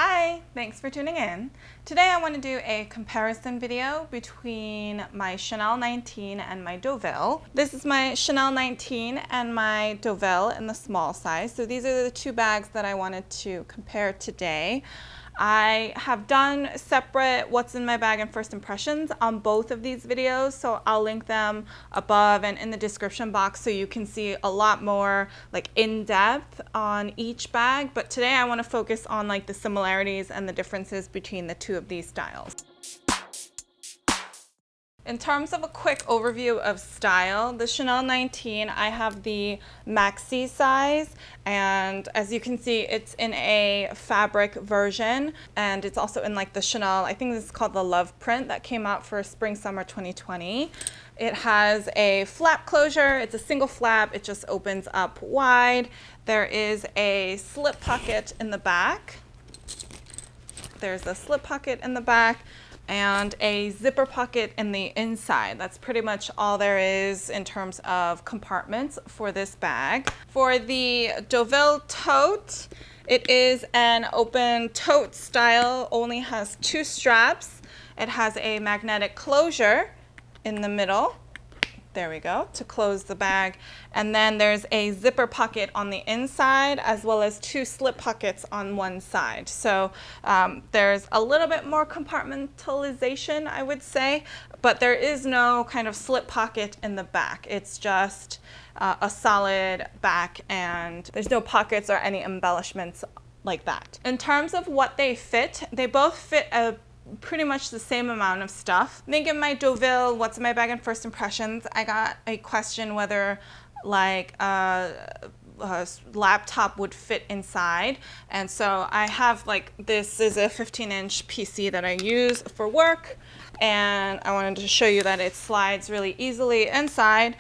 Hi, thanks for tuning in. Today I want to do a comparison video between my Chanel 19 and my Deauville. This is my Chanel 19 and my Deauville in the small size. So these are the two bags that I wanted to compare today. I have done separate what's in my bag and first impressions on both of these videos, so I'll link them above and in the description box so you can see a lot more like in depth on each bag. But today I want to focus on like the similarities and the differences between the two of these styles. In terms of a quick overview of style, the Chanel 19, I have the maxi size, and as you can see, it's in a fabric version, and it's also in like the Chanel, I think this is called the Love print that came out for spring summer 2020. It has a flap closure. It's a single flap. It just opens up wide. There is a slip pocket in the back. There's a slip pocket in the back and a zipper pocket in the inside. That's pretty much all there is in terms of compartments for this bag. For the Deauville Tote, it is an open tote style, only has two straps. It has a magnetic closure in the middle. There we go, to close the bag. And then there's a zipper pocket on the inside as well as two slip pockets on one side. So there's a little bit more compartmentalization, I would say, but there is no kind of slip pocket in the back. It's just a solid back and there's no pockets or any embellishments like that. In terms of what they fit, they both fit pretty much the same amount of stuff. I think in my Deauville, what's in my bag and first impressions, I got a question whether like a laptop would fit inside. And so I have like, this is a 15-inch PC that I use for work. And I wanted to show you that it slides really easily inside.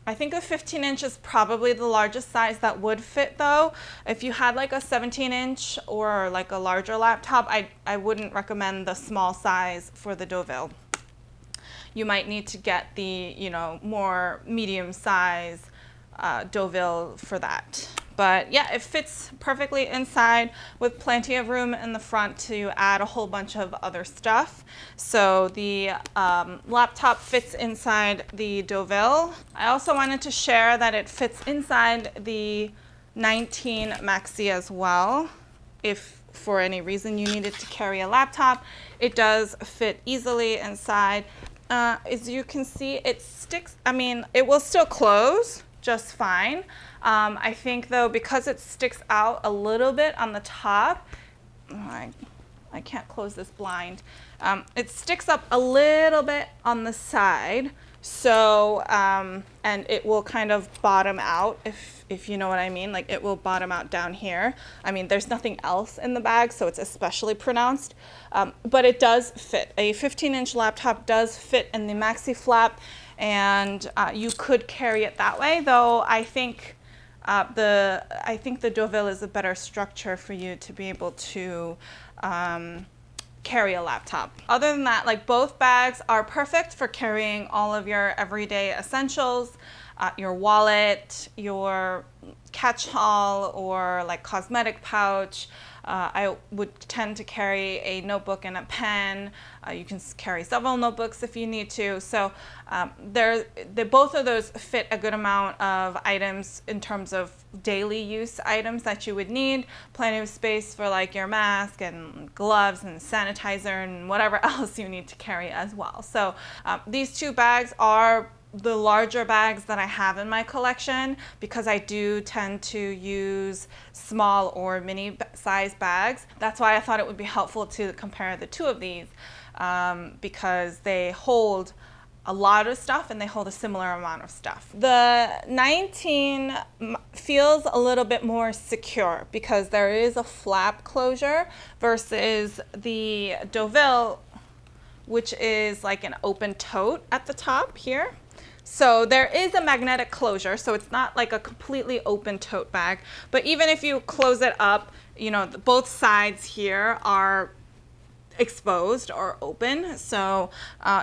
I think a 15-inch is probably the largest size that would fit though. If you had like a 17-inch or like a larger laptop, I wouldn't recommend the small size for the Deauville. You might need to get the, more medium size Deauville for that. But yeah, it fits perfectly inside with plenty of room in the front to add a whole bunch of other stuff. So the laptop fits inside the Deauville. I also wanted to share that it fits inside the 19 Maxi as well. If for any reason you needed to carry a laptop, it does fit easily inside. As you can see, it sticks, it will still close just fine. I think though, because it sticks out a little bit on the top, I can't close this blind. It sticks up a little bit on the side, so and it will kind of bottom out, if you know what I mean. Like it will bottom out down here. There's nothing else in the bag, so it's especially pronounced, but it does fit. A 15-inch laptop does fit in the maxi flap, and you could carry it that way, though I think the Deauville is a better structure for you to be able to carry a laptop. Other than that, like both bags are perfect for carrying all of your everyday essentials, your wallet, your catch-all, or like cosmetic pouch. I would tend to carry a notebook and a pen. You can carry several notebooks if you need to. So both of those fit a good amount of items in terms of daily use items that you would need. Plenty of space for like your mask and gloves and sanitizer and whatever else you need to carry as well. So these two bags are the larger bags that I have in my collection because I do tend to use small or mini size bags. That's why I thought it would be helpful to compare the two of these because they hold a lot of stuff and they hold a similar amount of stuff. The 19 feels a little bit more secure because there is a flap closure versus the Deauville, which is like an open tote at the top here. So there is a magnetic closure, so it's not like a completely open tote bag. But even if you close it up, both sides here are exposed or open. So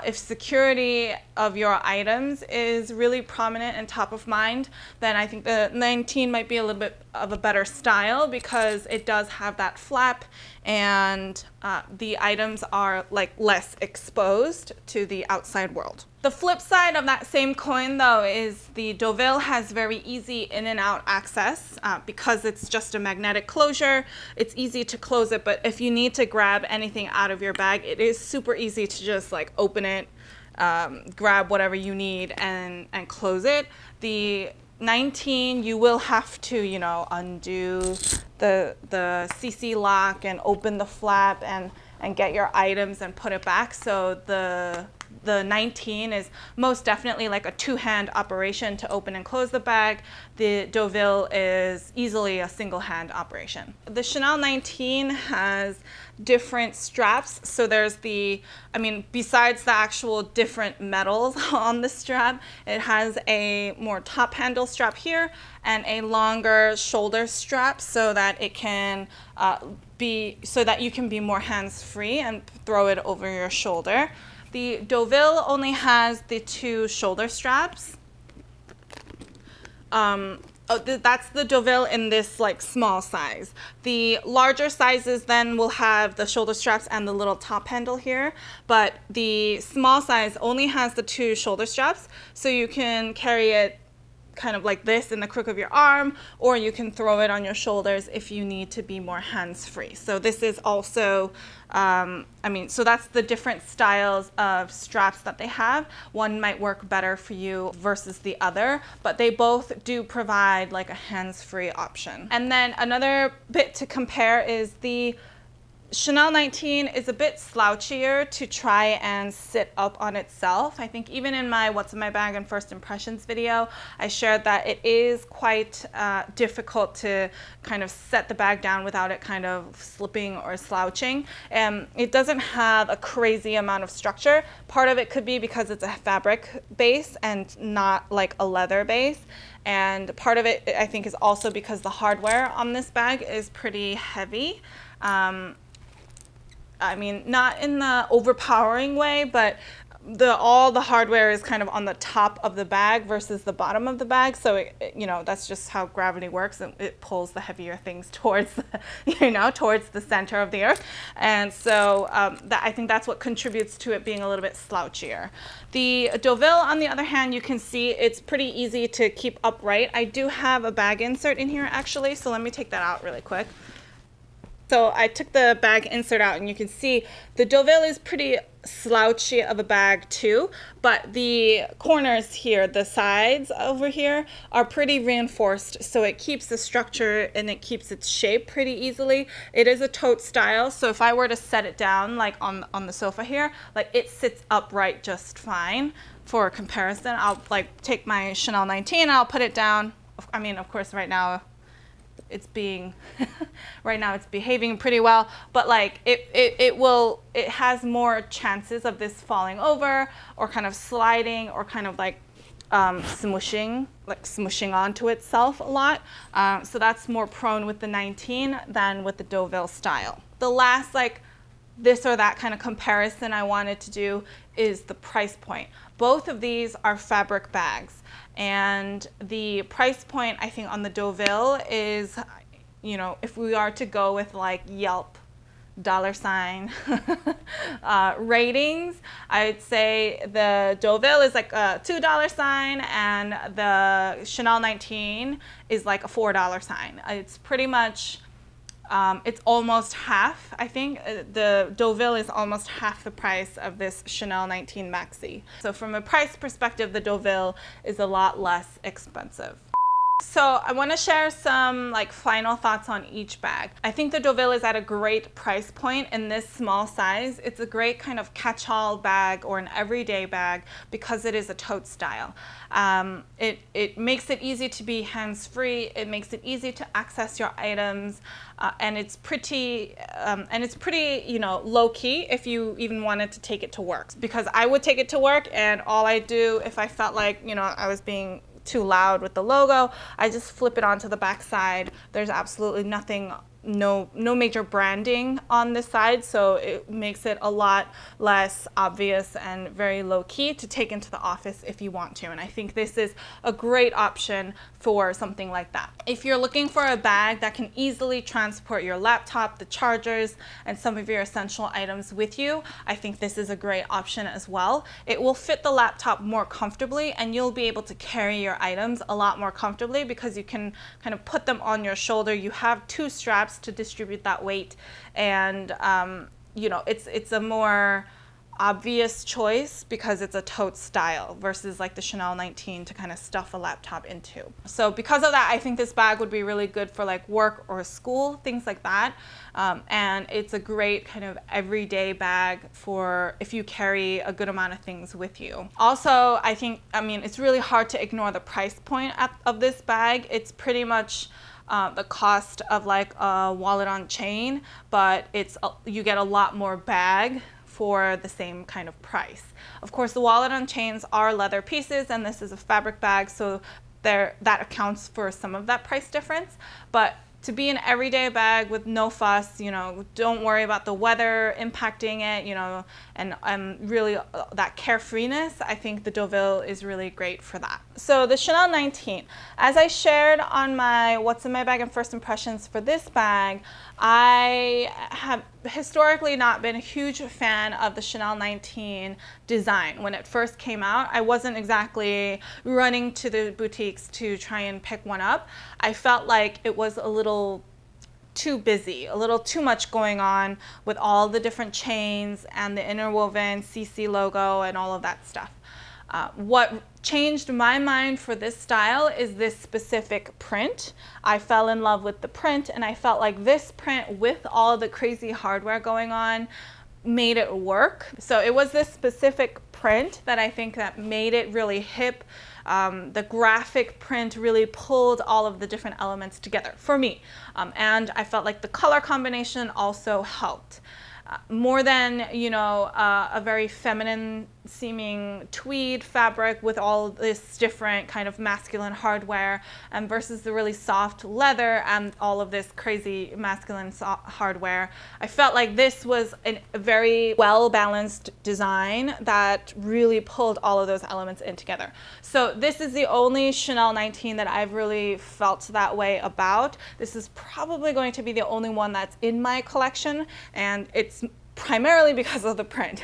if security of your items is really prominent and top of mind, then I think the 19 might be a little bit of a better style because it does have that flap, and the items are like less exposed to the outside world. The flip side of that same coin, though, is the Deauville has very easy in and out access because it's just a magnetic closure. It's easy to close it, but if you need to grab anything out of your bag, it is super easy to just like open it, grab whatever you need, and close it. The 19, you will have to, you know, undo the CC lock and open the flap and get your items and put it back. So the 19 is most definitely like a two-hand operation to open and close the bag. The Deauville is easily a single-hand operation. The Chanel 19 has different straps. So there's besides the actual different metals on the strap, it has a more top handle strap here and a longer shoulder strap so that it can so that you can be more hands-free and throw it over your shoulder. The Deauville only has the two shoulder straps. That's the Deauville in this like small size. The larger sizes then will have the shoulder straps and the little top handle here, but the small size only has the two shoulder straps, so you can carry it kind of like this in the crook of your arm, or you can throw it on your shoulders if you need to be more hands-free. So this is also, so that's the different styles of straps that they have. One might work better for you versus the other, but they both do provide like a hands-free option. And then another bit to compare is the Chanel 19 is a bit slouchier to try and sit up on itself. I think even in my What's in My Bag and First Impressions video, I shared that it is quite difficult to kind of set the bag down without it kind of slipping or slouching. It doesn't have a crazy amount of structure. Part of it could be because it's a fabric base and not like a leather base. And part of it, I think, is also because the hardware on this bag is pretty heavy. Not in the overpowering way, but all the hardware is kind of on the top of the bag versus the bottom of the bag. So, that's just how gravity works. And it pulls the heavier things towards, towards the center of the earth. And so I think that's what contributes to it being a little bit slouchier. The Deauville, on the other hand, you can see it's pretty easy to keep upright. I do have a bag insert in here, actually. So let me take that out really quick. So I took the bag insert out, and you can see the Deauville is pretty slouchy of a bag too, but the corners here, the sides over here, are pretty reinforced, so it keeps the structure and it keeps its shape pretty easily. It is a tote style, so if I were to set it down like on the sofa here, like it sits upright just fine. For comparison, I'll like take my Chanel 19 and I'll put it down. Of course, right now it's behaving pretty well, but like it has more chances of this falling over or kind of sliding or kind of like smushing onto itself a lot. So that's more prone with the 19 than with the Deauville style. The last this or that kind of comparison I wanted to do is the price point. Both of these are fabric bags, and the price point I think on the Deauville is, if we are to go with like Yelp $ ratings, I would say the Deauville is like a $2 sign and the Chanel 19 is like a $4 sign. It's pretty much it's almost half, I think. The Deauville is almost half the price of this Chanel 19 Maxi. So from a price perspective, the Deauville is a lot less expensive. So I want to share some final thoughts on each bag. I think the Deauville is at a great price point in this small size. It's a great kind of catch-all bag or an everyday bag because it is a tote style. It makes it easy to be hands-free. It makes it easy to access your items, and it's pretty low-key if you even wanted to take it to work. Because I would take it to work, and all I do if I felt like I was being too loud with the logo, I just flip it onto the back side. There's absolutely nothing no major branding on this side, so it makes it a lot less obvious and very low key to take into the office if you want to. And I think this is a great option for something like that. If you're looking for a bag that can easily transport your laptop, the chargers, and some of your essential items with you, I think this is a great option as well. It will fit the laptop more comfortably, and you'll be able to carry your items a lot more comfortably because you can kind of put them on your shoulder. You have two straps to distribute that weight, and you know, it's a more obvious choice because it's a tote style versus like the Chanel 19 to kind of stuff a laptop into. So because of that, I think this bag would be really good for like work or school, things like that. And it's a great kind of everyday bag for if you carry a good amount of things with you. Also, I mean, it's really hard to ignore the price point of this bag. It's pretty much the cost of like a wallet on chain, but you get a lot more bag for the same kind of price. Of course, the wallet on chains are leather pieces, and this is a fabric bag, so that accounts for some of that price difference. But to be an everyday bag with no fuss, you know, don't worry about the weather impacting it, you know, and really that carefreeness, I think the Deauville is really great for that. So the Chanel 19, as I shared on my What's in My Bag and First Impressions for this bag, I have historically not been a huge fan of the Chanel 19 design. When it first came out, I wasn't exactly running to the boutiques to try and pick one up. I felt like it was a little too busy, a little too much going on with all the different chains and the interwoven CC logo and all of that stuff. What changed my mind for this style is this specific print. I fell in love with the print, and I felt like this print with all the crazy hardware going on made it work. So it was this specific print that I think that made it really hip. The graphic print really pulled all of the different elements together for me. And I felt like the color combination also helped. More than, you know, a very feminine seeming tweed fabric with all this different kind of masculine hardware, and versus the really soft leather and all of this crazy masculine hardware. I felt like this was a very well-balanced design that really pulled all of those elements in together. So this is the only Chanel 19 that I've really felt that way about. This is probably going to be the only one that's in my collection, and it's primarily because of the print.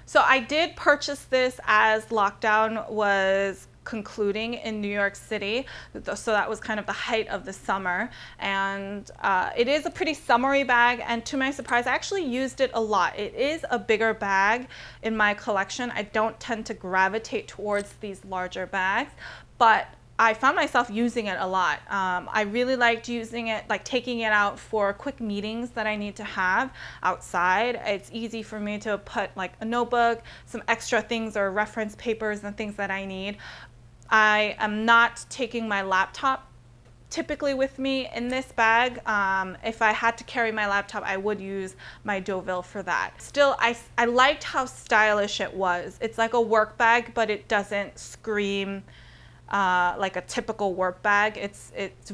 So I did purchase this as lockdown was concluding in New York City, so that was kind of the height of the summer, and it is a pretty summery bag, and to my surprise I actually used it a lot. It is a bigger bag in my collection. I don't tend to gravitate towards these larger bags, but I found myself using it a lot. I really liked using it, like taking it out for quick meetings that I need to have outside. It's easy for me to put like a notebook, some extra things or reference papers and things that I need. I am not taking my laptop typically with me in this bag. If I had to carry my laptop, I would use my Deauville for that. Still, I liked how stylish it was. It's like a work bag, but it doesn't scream like a typical work bag. It's just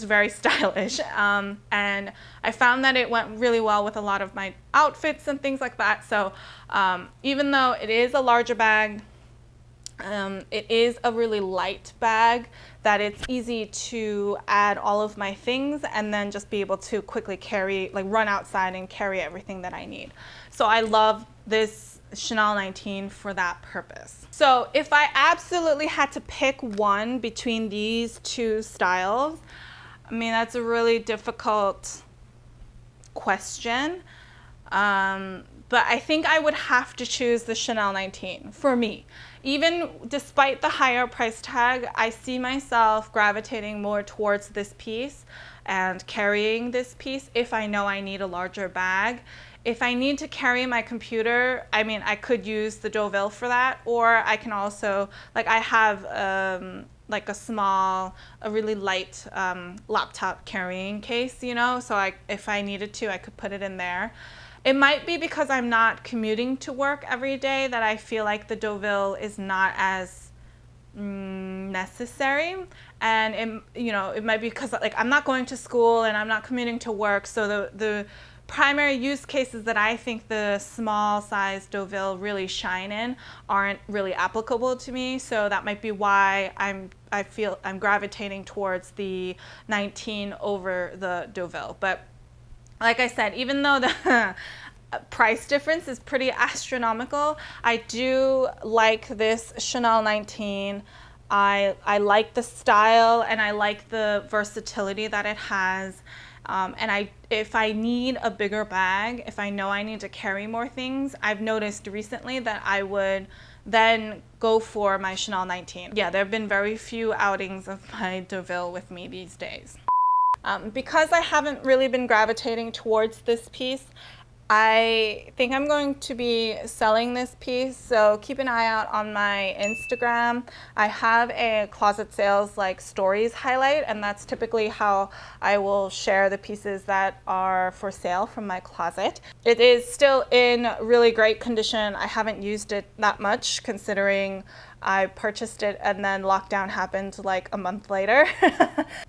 very stylish, and I found that it went really well with a lot of my outfits and things like that. So even though it is a larger bag, it is a really light bag that it's easy to add all of my things and then just be able to quickly carry, like run outside and carry everything that I need. So I love this Chanel 19 for that purpose. So if I absolutely had to pick one between these two styles, I mean, that's a really difficult question. But I think I would have to choose the Chanel 19 for me. Even despite the higher price tag, I see myself gravitating more towards this piece and carrying this piece if I know I need a larger bag. If I need to carry my computer, I mean, I could use the Deauville for that, or I can also, like I have like a really light laptop carrying case, you know, so if I needed to, I could put it in there. It might be because I'm not commuting to work every day that I feel like the Deauville is not as necessary, and it might be because like I'm not going to school and I'm not commuting to work, so the primary use cases that I think the small size Deauville really shine in aren't really applicable to me. So that might be why I feel I'm gravitating towards the 19 over the Deauville. But like I said, even though the price difference is pretty astronomical, I do like this Chanel 19. I like the style and I like the versatility that it has. And if I need a bigger bag, if I know I need to carry more things, I've noticed recently that I would then go for my Chanel 19. Yeah, there have been very few outings of my Deauville with me these days. Because I haven't really been gravitating towards this piece, I think I'm going to be selling this piece, so keep an eye out on my Instagram. I have a closet sales like stories highlight, and that's typically how I will share the pieces that are for sale from my closet. It is still in really great condition. I haven't used it that much considering I purchased it and then lockdown happened like a month later.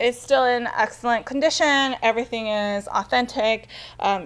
It's still in excellent condition. Everything is authentic.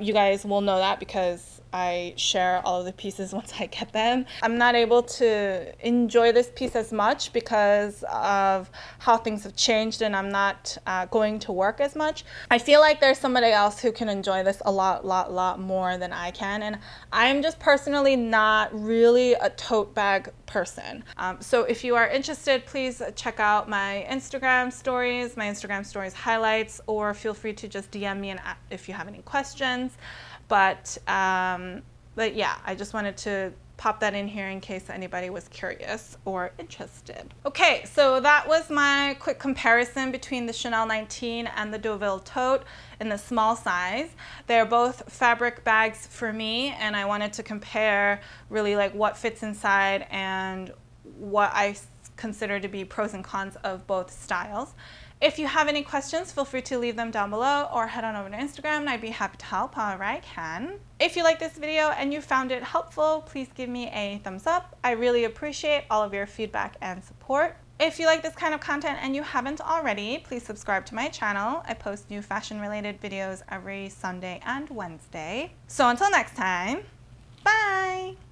You guys will know that because I share all of the pieces once I get them. I'm not able to enjoy this piece as much because of how things have changed and I'm not going to work as much. I feel like there's somebody else who can enjoy this a lot more than I can, and I'm just personally not really a tote bag person. So if you are interested, please check out my Instagram stories highlights, or feel free to just DM me and if you have any questions. But yeah, I just wanted to pop that in here in case anybody was curious or interested. Okay, so that was my quick comparison between the Chanel 19 and the Deauville Tote in the small size. They're both fabric bags for me, and I wanted to compare really like what fits inside and what I consider to be pros and cons of both styles. If you have any questions, feel free to leave them down below or head on over to Instagram and I'd be happy to help however I can. If you like this video and you found it helpful, please give me a thumbs up. I really appreciate all of your feedback and support. If you like this kind of content and you haven't already, please subscribe to my channel. I post new fashion-related videos every Sunday and Wednesday. So until next time, bye!